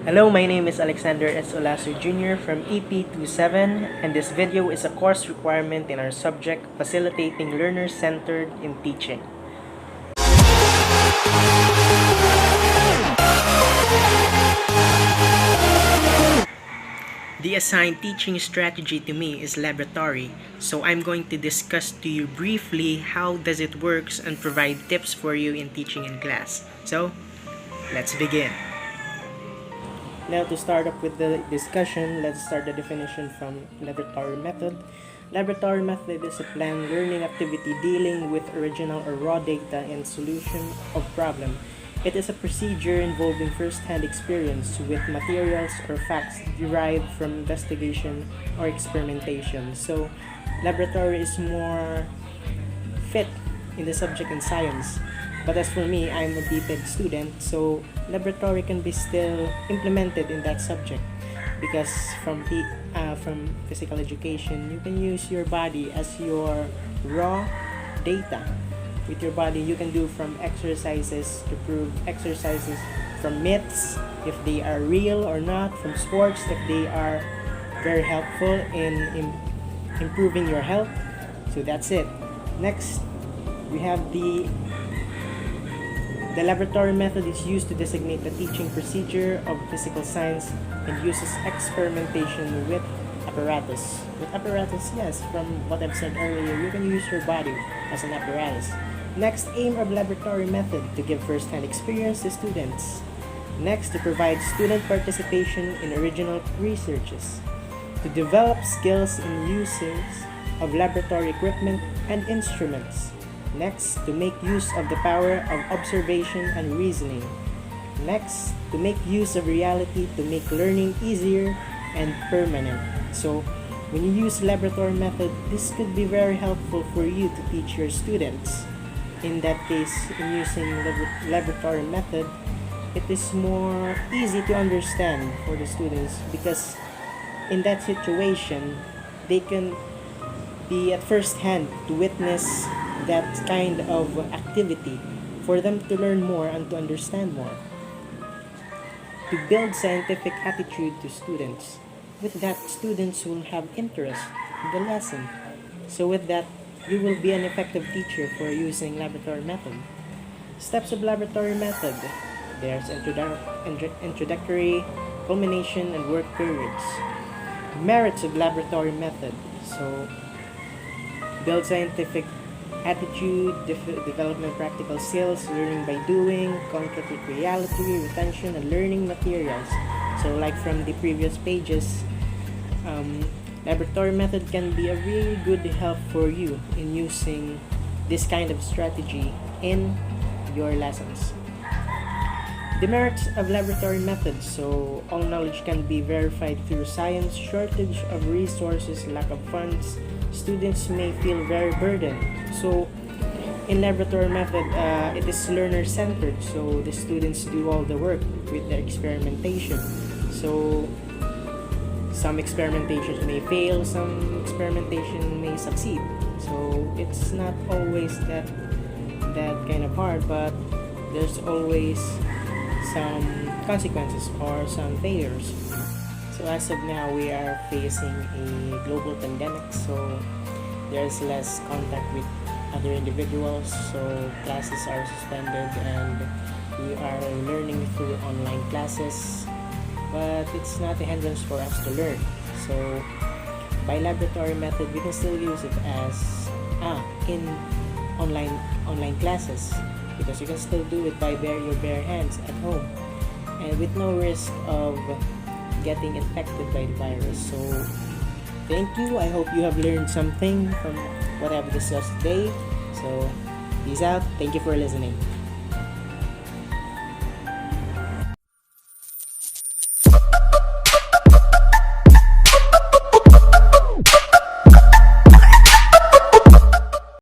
Hello, my name is Alexander S. Olaso Jr. from EP27, and this video is a course requirement in our subject Facilitating Learner-Centered in Teaching. The assigned teaching strategy to me is laboratory, so I'm going to discuss to you briefly how does it works and provide tips for you in teaching in class. So, let's begin. Now to start up with the discussion, let's start the definition from laboratory method. Laboratory method is a planned learning activity dealing with original or raw data and solution of problem. It is a procedure involving first-hand experience with materials or facts derived from investigation or experimentation. So, laboratory is more fit in the subject in science. But as for me, I'm a BPED student, so laboratory can be still implemented in that subject because from physical education, you can use your body as your raw data. With your body, you can do from exercises to prove exercises, from myths, if they are real or not, from sports, if they are very helpful in improving your health. So that's it. Next, we have the laboratory method is used to designate the teaching procedure of physical science and uses experimentation with apparatus. With apparatus, yes, from what I've said earlier, you can use your body as an apparatus. Next, aim of laboratory method to give first-hand experience to students. Next, to provide student participation in original researches. To develop skills in uses of laboratory equipment and instruments. Next, to make use of the power of observation and reasoning. Next, to make use of reality to make learning easier and permanent. So, when you use laboratory method, this could be very helpful for you to teach your students. In that case, in using laboratory method, it is more easy to understand for the students because in that situation, they can be at first hand to witness that kind of activity for them to learn more and to understand more. To build scientific attitude to students. With that, students will have interest in the lesson. So with that, you will be an effective teacher for using laboratory method. Steps of laboratory method. There's introductory, culmination, and work periods. Merits of laboratory method. So, build scientific attitude, development practical skills, learning by doing, contact with reality, retention, and learning materials. So like from the previous pages, laboratory method can be a really good help for you in using this kind of strategy in your lessons. The merits of laboratory methods. So all knowledge can be verified through science, shortage of resources, lack of funds, students may feel very burdened. So in laboratory method, it is learner-centered, so the students do all the work with their experimentation. So some experimentations may fail, some experimentation may succeed. So it's not always that kind of hard, but there's always some consequences or some failures. So as of now, we are facing a global pandemic, so there's less contact with other individuals, so classes are suspended and we are learning through online classes, but it's not a hindrance for us to learn. So by laboratory method, we can still use it as in online classes because you can still do it by your bare hands at home and with no risk of getting infected by the virus. So thank you. I hope you have learned something from what I've discussed today. So peace out. Thank you for listening.